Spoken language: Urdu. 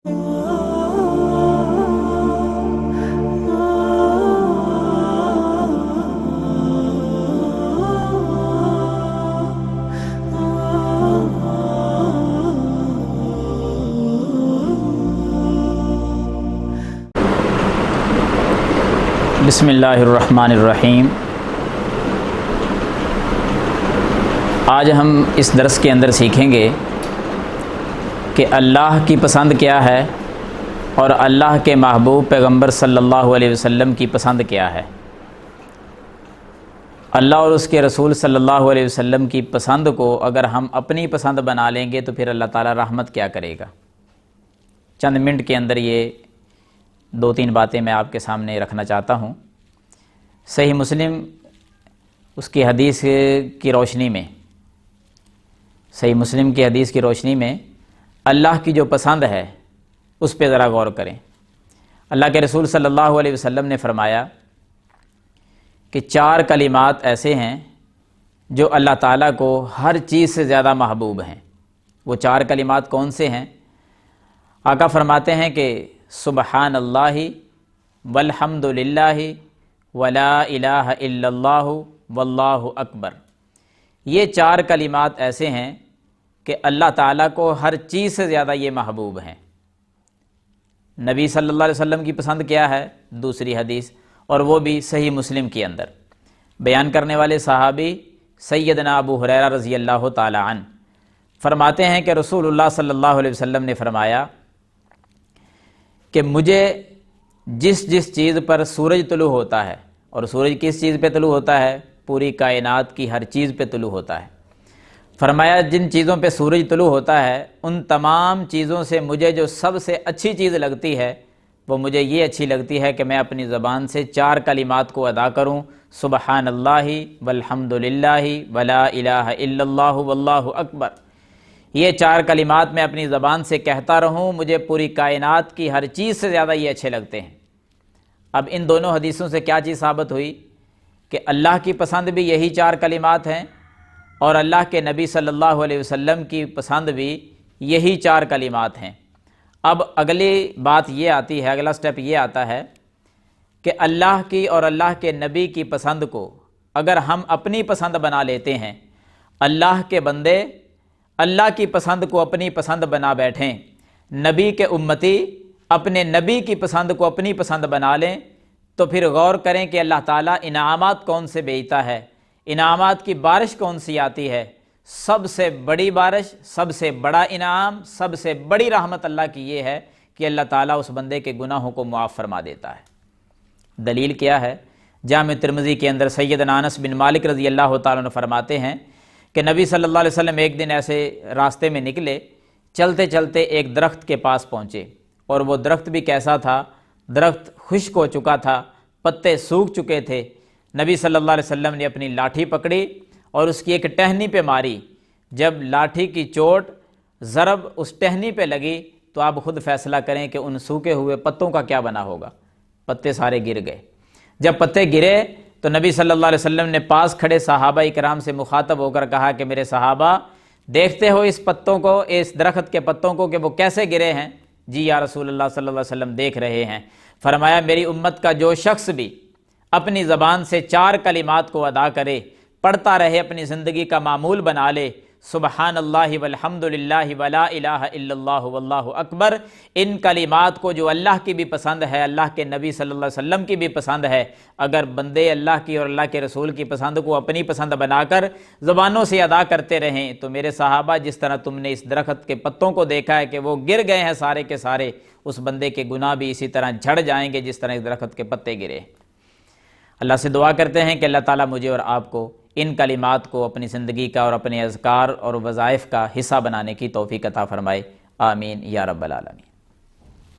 بسم اللہ الرحمن الرحیم۔ آج ہم اس درس کے اندر سیکھیں گے کہ اللہ کی پسند کیا ہے اور اللہ کے محبوب پیغمبر صلی اللہ علیہ وسلم کی پسند کیا ہے۔ اللہ اور اس کے رسول صلی اللہ علیہ وسلم کی پسند کو اگر ہم اپنی پسند بنا لیں گے تو پھر اللہ تعالیٰ رحمت کیا کرے گا۔ چند منٹ کے اندر یہ دو تین باتیں میں آپ کے سامنے رکھنا چاہتا ہوں۔ صحیح مسلم اس کی حدیث کی روشنی میں صحیح مسلم کی حدیث کی روشنی میں اللہ کی جو پسند ہے اس پہ ذرا غور کریں۔ اللہ کے رسول صلی اللہ علیہ وسلم نے فرمایا کہ 4 کلمات ایسے ہیں جو اللہ تعالیٰ کو ہر چیز سے زیادہ محبوب ہیں۔ وہ 4 کلمات کون سے ہیں؟ آقا فرماتے ہیں کہ سبحان اللہ والحمد للہ ولا الہ الا اللہ واللہ اکبر۔ یہ 4 کلمات ایسے ہیں کہ اللہ تعالیٰ کو ہر چیز سے زیادہ یہ محبوب ہیں۔ نبی صلی اللہ علیہ وسلم کی پسند کیا ہے؟ دوسری حدیث، اور وہ بھی صحیح مسلم کے اندر بیان کرنے والے صحابی سیدنا ابو ہریرہ رضی اللہ تعالی عنہ فرماتے ہیں کہ رسول اللہ صلی اللہ علیہ وسلم نے فرمایا کہ مجھے جس چیز پر سورج طلوع ہوتا ہے، اور سورج کس چیز پہ طلوع ہوتا ہے؟ پوری کائنات کی ہر چیز پہ طلوع ہوتا ہے۔ فرمایا جن چیزوں پہ سورج طلوع ہوتا ہے ان تمام چیزوں سے مجھے جو سب سے اچھی چیز لگتی ہے وہ مجھے یہ اچھی لگتی ہے کہ میں اپنی زبان سے 4 کلمات کو ادا کروں، سبحان اللہ والحمد للہ ولا الہ الا اللہ واللہ اکبر۔ یہ 4 کلمات میں اپنی زبان سے کہتا رہوں، مجھے پوری کائنات کی ہر چیز سے زیادہ یہ اچھے لگتے ہیں۔ اب ان دونوں حدیثوں سے کیا چیز ثابت ہوئی؟ کہ اللہ کی پسند بھی یہی 4 کلمات ہیں اور اللہ کے نبی صلی اللہ علیہ وسلم کی پسند بھی یہی 4 کلمات ہیں۔ اب اگلی بات یہ آتی ہے، اگلا سٹیپ یہ آتا ہے کہ اللہ کی اور اللہ کے نبی کی پسند کو اگر ہم اپنی پسند بنا لیتے ہیں، اللہ کے بندے اللہ کی پسند کو اپنی پسند بنا بیٹھیں، نبی کے امتی اپنے نبی کی پسند کو اپنی پسند بنا لیں، تو پھر غور کریں کہ اللہ تعالیٰ انعامات کون سے بھیجتا ہے، انعامات کی بارش کون سی آتی ہے۔ سب سے بڑی بارش، سب سے بڑا انعام، سب سے بڑی رحمت اللہ کی یہ ہے کہ اللہ تعالیٰ اس بندے کے گناہوں کو معاف فرما دیتا ہے۔ دلیل کیا ہے؟ جامع ترمذی کے اندر سیدنا انس بن مالک رضی اللہ تعالیٰ عنہ فرماتے ہیں کہ نبی صلی اللہ علیہ وسلم ایک دن ایسے راستے میں نکلے، چلتے چلتے ایک درخت کے پاس پہنچے، اور وہ درخت بھی کیسا تھا؟ درخت خشک ہو چکا تھا، پتے سوکھ چکے تھے۔ نبی صلی اللہ علیہ وسلم نے اپنی لاٹھی پکڑی اور اس کی ایک ٹہنی پہ ماری۔ جب لاٹھی کی چوٹ ضرب اس ٹہنی پہ لگی تو آپ خود فیصلہ کریں کہ ان سوکھے ہوئے پتوں کا کیا بنا ہوگا۔ پتے سارے گر گئے۔ جب پتے گرے تو نبی صلی اللہ علیہ وسلم نے پاس کھڑے صحابہ کرام سے مخاطب ہو کر کہا کہ میرے صحابہ، دیکھتے ہو اس پتوں کو، اس درخت کے پتوں کو کہ وہ کیسے گرے ہیں؟ جی یا رسول اللہ صلی اللہ علیہ وسلم دیکھ رہے ہیں۔ فرمایا میری امت کا جو شخص بھی اپنی زبان سے 4 کلمات کو ادا کرے، پڑھتا رہے، اپنی زندگی کا معمول بنا لے، سبحان اللہ والحمد للہ ولا الہ الا اللہ واللہ اکبر، ان کلمات کو جو اللہ کی بھی پسند ہے، اللہ کے نبی صلی اللہ علیہ وسلم کی بھی پسند ہے، اگر بندے اللہ کی اور اللہ کے رسول کی پسند کو اپنی پسند بنا کر زبانوں سے ادا کرتے رہیں، تو میرے صحابہ جس طرح تم نے اس درخت کے پتوں کو دیکھا ہے کہ وہ گر گئے ہیں سارے کے سارے، اس بندے کے گناہ بھی اسی طرح جھڑ جائیں گے جس طرح اس درخت کے پتے گرے۔ اللہ سے دعا کرتے ہیں کہ اللہ تعالیٰ مجھے اور آپ کو ان کلمات کو اپنی زندگی کا اور اپنے اذکار اور وظائف کا حصہ بنانے کی توفیق عطا فرمائے۔ آمین یا رب العالمین۔